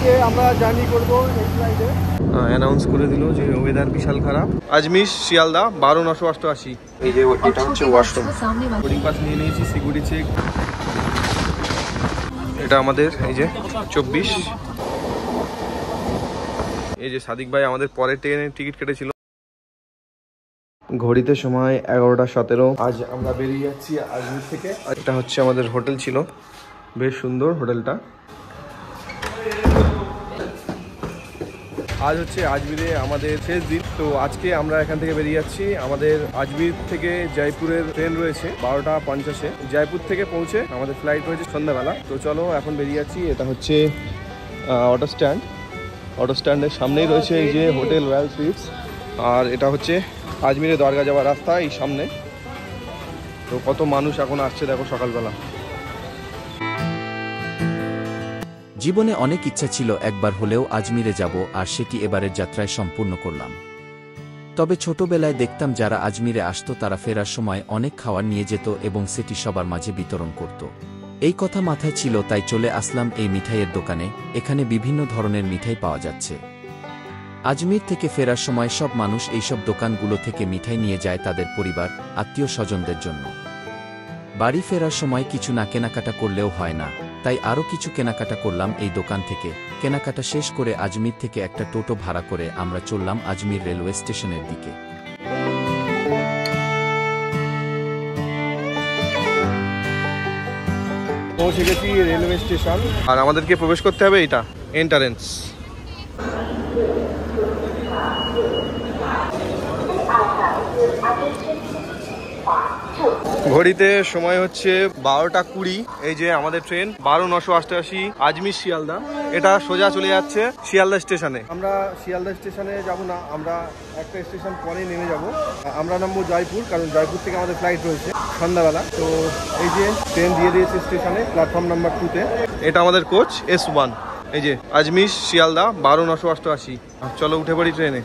আজকে আমরা জার্নি করবো এই ফ্লাইটে। অ্যানাউন্স করে দিল যে ওয়েদার বিশাল খারাপ। আজমির শিয়ালদা 12,988। এই যে এটা হচ্ছে ওয়াশরুম, বোর্ডিং পাস নিয়ে নিয়েছি, সিকিউরিটি চেক। এটা আমাদের এই যে 24। এই যে সাদিক ভাই আমাদের পরের ট্রেনের টিকিট কেটেছিল। ঘড়িতে সময় 11:17। আজ আমরা বেরিয়ে যাচ্ছি আজমির থেকে। এটা হচ্ছে আমাদের হোটেল ছিল, বেশ সুন্দর হোটেলটা। আজ হচ্ছে আজমিরে আমাদের শেষ দিন, তো আজকে আমরা এখান থেকে বেরিয়ে যাচ্ছি। আমাদের আজমির থেকে জয়পুরের ট্রেন রয়েছে 12:50-এ। জয়পুর থেকে পৌঁছে আমাদের ফ্লাইট রয়েছে সন্ধ্যাবেলা। তো চলো এখন বেরিয়ে যাচ্ছি। এটা হচ্ছে অটো স্ট্যান্ড। অটো স্ট্যান্ডের সামনেই রয়েছে এই যে হোটেল রয়্যাল সুইটস, আর এটা হচ্ছে আজমিরে দরগা যাওয়ার রাস্তা এই সামনে। তো কত মানুষ এখন আসছে দেখো সকালবেলা। জীবনে অনেক ইচ্ছা ছিল একবার হলেও আজমিরে যাব, আর সেটি এবারের যাত্রায় সম্পূর্ণ করলাম। তবে ছোটবেলায় দেখতাম যারা আজমিরে আসতো তারা ফেরার সময় অনেক খাবার নিয়ে যেত এবং সেটি সবার মাঝে বিতরণ করত। এই কথা মাথায় ছিল, তাই চলে আসলাম এই মিঠাইয়ের দোকানে। এখানে বিভিন্ন ধরনের মিঠাই পাওয়া যাচ্ছে। আজমির থেকে ফেরার সময় সব মানুষ এইসব দোকানগুলো থেকে মিঠাই নিয়ে যায় তাদের পরিবার, আত্মীয় স্বজনদের জন্য। বাড়ি ফেরার সময় কিছু না কেনাকাটা করলেও হয় না, তাই আরও কিছু কেনাকাটা করলাম এই দোকান থেকে। কেনাকাটা শেষ করে আজমির থেকে একটা টোটো ভাড়া করে আমরা চললাম আজমির রেলওয়ে স্টেশনের দিকে। পৌঁছে গেছি রেলওয়ে স্টেশন, আর আমাদেরকে প্রবেশ করতে হবে এটা এন্ট্রান্স। ঘড়িতে সময় হচ্ছে 12:20। এই যে আমাদের ট্রেন 12,988 আজমির শিয়ালদা। এটা সোজা চলে যাচ্ছে শিয়ালদা স্টেশনে। আমরা শিয়ালদা স্টেশনে যাব না, আমরা একটা স্টেশন পরে নেমে যাব। আমরা নামবো জয়পুর, কারণ জয়পুর থেকে আমাদের ফ্লাইট রয়েছে সন্ধ্যাবেলা। তো এই যে ট্রেন দিয়ে দিয়েছে স্টেশনে প্ল্যাটফর্ম নাম্বার 2-তে। এটা আমাদের কোচ S1। এই যে আজমির শিয়ালদা 12,988। চলো উঠে পড়ি ট্রেনে।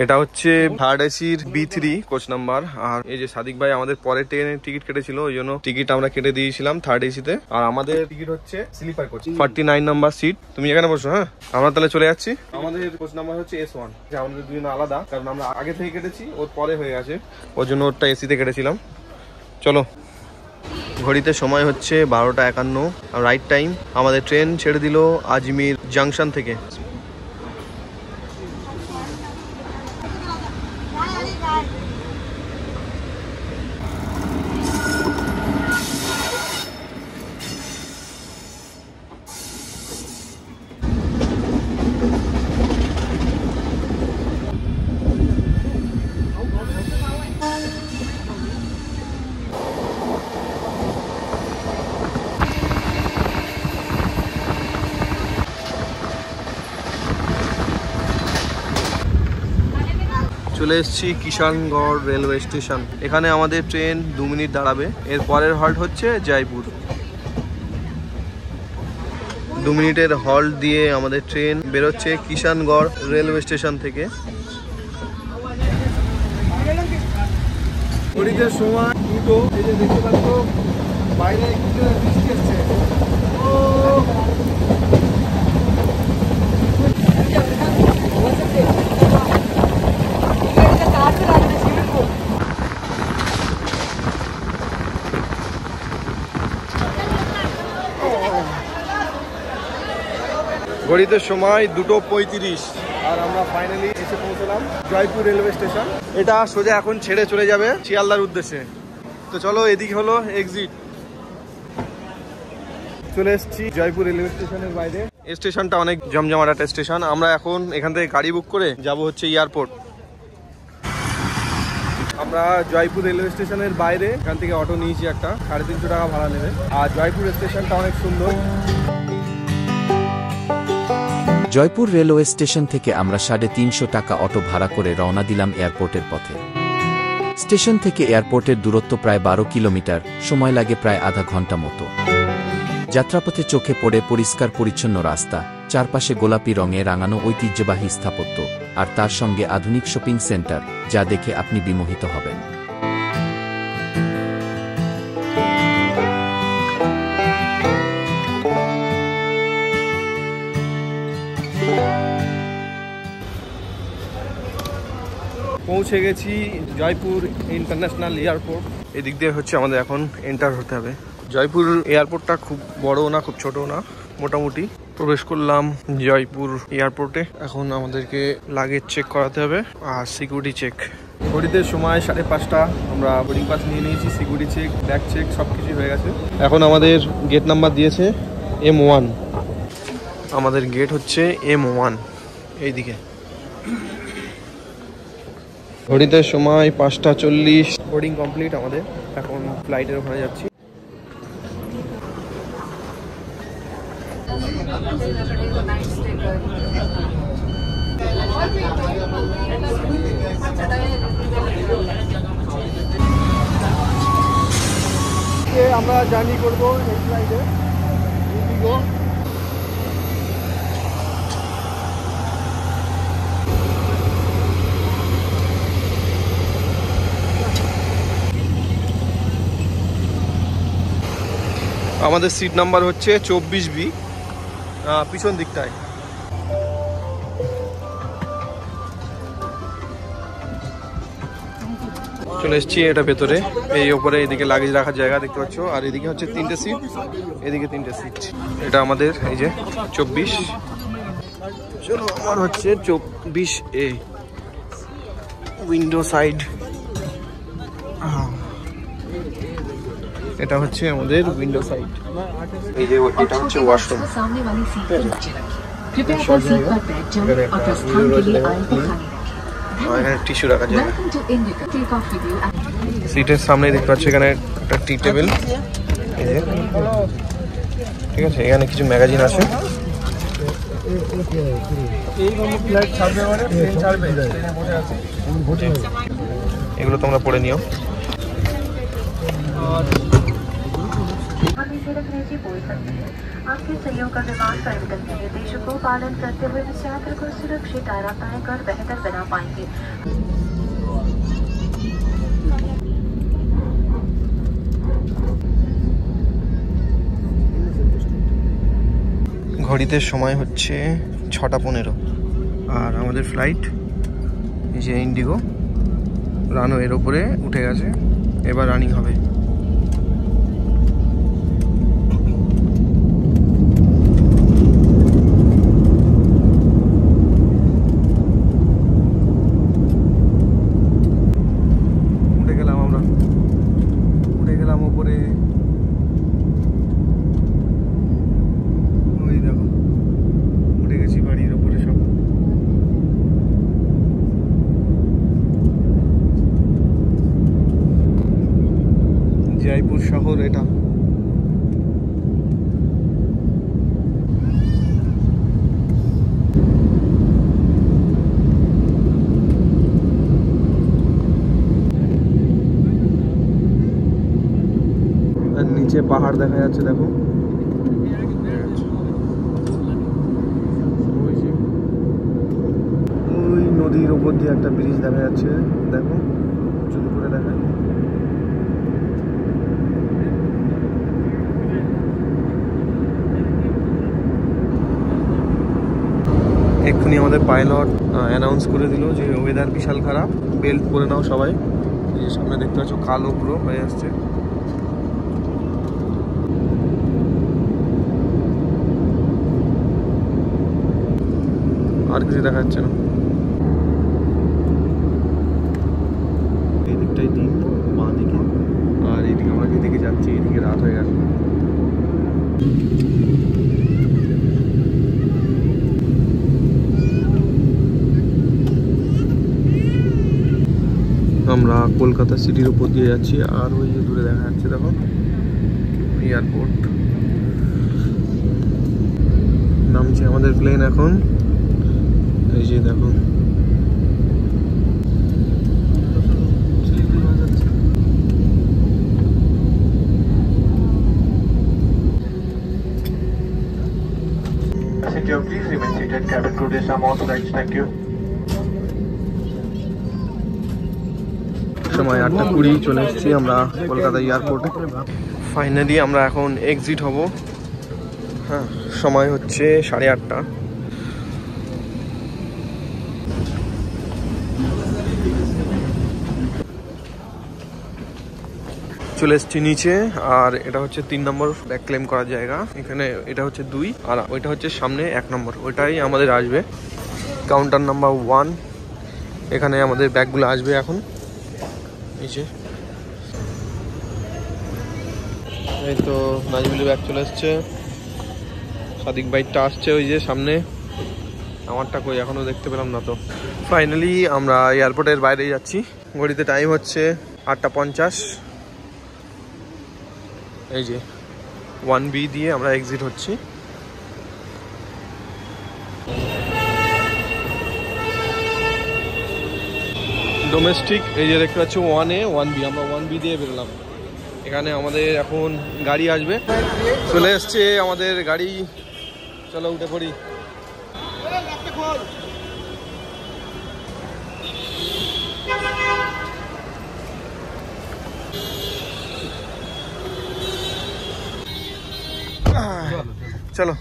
এটা হচ্ছে থার্ড এসির B3 কোচ নাম্বার। আর এই যে সাদিক ভাই আমাদের পরের ট্রেনের টিকিট কেটেছিল, ওই জন্য টিকিট আমরা কেটে দিয়েছিলাম থার্ড এসিতে। আর আমাদের টিকিট হচ্ছে স্লিপার কোচ 49 নাম্বার সিট। তুমি এখানে বসো। হ্যাঁ, আমরা তাহলে চলে যাচ্ছি। আমাদের কোচ নাম্বার হচ্ছে S1। আমাদের দুজন আলাদা, কারণ আমরা আগে থেকে কেটেছি, ওর পরে হয়ে গেছে, ওর জন্য ওরটা এসিতে কেটেছিলাম। চলো। ঘড়িতে সময় হচ্ছে 12:51 রাইট টাইম। আমাদের ট্রেন ছেড়ে দিল আজমির জাংশন থেকে। চলে এসেছি কিষানগড় রেলওয়ে স্টেশন। এখানে আমাদের ট্রেন 2 মিনিট দাঁড়াবে। এর পরের হল্ট হচ্ছে জয়পুর। 2 মিনিটের হল্ট দিয়ে আমাদের ট্রেন বেরোচ্ছে কিষানগড় রেলওয়ে স্টেশন থেকে। ঘড়িতে সময় 2টো। এই যে দেখতে পাচ্ছ বাইরে বৃষ্টি আসছে। ঘড়িতে সময় 2:35 আর আমরা ফাইনালি এসে পৌঁছলাম জয়পুর রেলওয়ে স্টেশন। এটা সোজা এখন ছেড়ে চলে যাবে শিয়ালদার উদ্দেশ্যে। তো চলো, এদিকে হলো এক্সিট। চলে এসেছি জয়পুর রেলওয়ে স্টেশনের বাইরে। স্টেশনটা অনেক জমজমাট একটা স্টেশন। আমরা এখন এখান থেকে গাড়ি বুক করে যাব হচ্ছে এয়ারপোর্ট। আমরা জয়পুর রেলওয়ে স্টেশনের বাইরে এখান থেকে অটো নিয়েছি একটা, 350 টাকা ভাড়া নেবে। আর জয়পুর স্টেশনটা অনেক সুন্দর। জয়পুর রেলওয়ে স্টেশন থেকে আমরা 350 টাকা অটো ভাড়া করে রওনা দিলাম এয়ারপোর্টের পথে। স্টেশন থেকে এয়ারপোর্টের দূরত্ব প্রায় 12 কিলোমিটার, সময় লাগে প্রায় আধা ঘন্টা মতো। যাত্রাপথে চোখে পড়ে পরিষ্কার পরিচ্ছন্ন রাস্তা, চারপাশে গোলাপি রঙে রাঙানো ঐতিহ্যবাহী স্থাপত্য, আর তার সঙ্গে আধুনিক শপিং সেন্টার, যা দেখে আপনি বিমোহিত হবেন। পৌঁছে গেছি জয়পুর ইন্টারন্যাশনাল এয়ারপোর্ট। এদিক দিয়ে হচ্ছে আমাদের এখন এন্টার হতে হবে। জয়পুর এয়ারপোর্টটা খুব বড় না, খুব ছোট না, মোটামুটি। প্রবেশ করলাম জয়পুর এয়ারপোর্টে। এখন আমাদেরকে লাগেজ চেক করাতে হবে আর সিকিউরিটি চেক। ঘড়িতে সময় 5:30। আমরা বোর্ডিং পাস নিয়ে নিয়েছি, সিকিউরিটি চেক, ব্যাগ চেক সব কিছুই হয়ে গেছে। এখন আমাদের গেট নাম্বার দিয়েছে M1। আমাদের গেট হচ্ছে M1 এইদিকে। ঘড়িতে সময় 5:40। বোর্ডিং কমপ্লিট আমাদের। এখন ফ্লাইটের ওখানে যাচ্ছি। আমরা জার্নি করবো এই ফ্লাইটে ইন্ডিগো। আমাদের সিট নাম্বার হচ্ছে 24B, পিছন দিকটায়। চলে এসেছি এটা ভেতরে। এই ওপরে এদিকে লাগেজ রাখার জায়গা দেখতে পাচ্ছ, আর এদিকে হচ্ছে 3টে সিট, এদিকে 3টে সিট। এটা আমাদের এই যে 24। চলো, আমার হচ্ছে 24A, উইন্ডো সাইড। এটা হচ্ছে আমাদের উইন্ডো সাইড। এই যে এটা হচ্ছে ওয়াশরুম। এখানে টিস্যু রাখা যায়। সিটের সামনে দেখতে পাচ্ছি এখানে একটা টি টেবিল। ঠিক আছে, এখানে কিছু ম্যাগাজিন আছে। এগুলো তোমরা পড়ে নিও। आपके सहयोग का विमान परिवर्तन के निर्देशों को पालन करते हुए इस यात्रा को सुरक्षित आरामदायक और बेहतर बना पाएंगे। ঘড়িতে সময় হচ্ছে 6:15 আর আমাদের ফ্লাইট এই যে ইন্ডিগো রানওয়ের ওপরে উঠে গেছে। এবার রানিং হবে। জয়পুর শহর এটা। আর নিচে পাহাড় দেখা যাচ্ছে, দেখো। ওই নদীর উপর দিয়ে একটা ব্রিজ দেখা যাচ্ছে, দেখো, জুম করে দেখা। এক্ষুনি আমাদের পাইলট অ্যানাউন্স করে দিল যে ওয়েদার বিশাল খারাপ, বেল্ট পরে নাও সবাই। এই যে সামনে দেখতে পাচ্ছ কালো পুরো হয়ে আসছে। আর কিছু দেখা যাচ্ছে না। এই দিকটাই দিন, বাঁ দিকে। আর এইদিকে আমরা যেদিকে যাচ্ছি এদিকে রাত হয়ে গেছে। আমরা কলকাতা সিটির উপর দিয়ে যাচ্ছি। আর ওই যে দূরে দেখা যাচ্ছে, দেখো, এয়ারপোর্ট। নামছে আমাদের প্লেন এখন। এই যে দেখো, Please remain seated. Cabin crew is now authorized. Thank you. সময় 8:20 চলে এসেছি আমরা কলকাতা এয়ারপোর্টে। ফাইনালি আমরা এখন এক্সিট হব। হ্যাঁ, সময় হচ্ছে 8:30। চলে এসেছি নিচে। আর এটা হচ্ছে 3 নম্বর ব্যাগ ক্লেম করার জায়গা। এখানে এটা হচ্ছে 2 আর ওইটা হচ্ছে সামনে 1 নম্বর, ওইটাই আমাদের আসবে কাউন্টার নাম্বার 1। এখানে আমাদের ব্যাগগুলো আসবে এখন নিচে। এই তো নাজমুলের ব্যাগ চলে এসছে, সাদিক বাইকটা আসছে ওই যে সামনে, আমারটা কই এখনো দেখতে পেলাম না। তো ফাইনালি আমরা এয়ারপোর্টের বাইরে যাচ্ছি। ঘড়িতে টাইম হচ্ছে 8:50। এই যে 1B দিয়ে আমরা এক্সিট হচ্ছি। ডোমেস্টিক এই যে দেখতে পাচ্ছি 1A 1B, আমরা 1B দিয়ে বেরোলাম। এখানে আমাদের এখন গাড়ি আসবে, চলে এসছে আমাদের গাড়ি। চলো উঠে পড়ি। চলো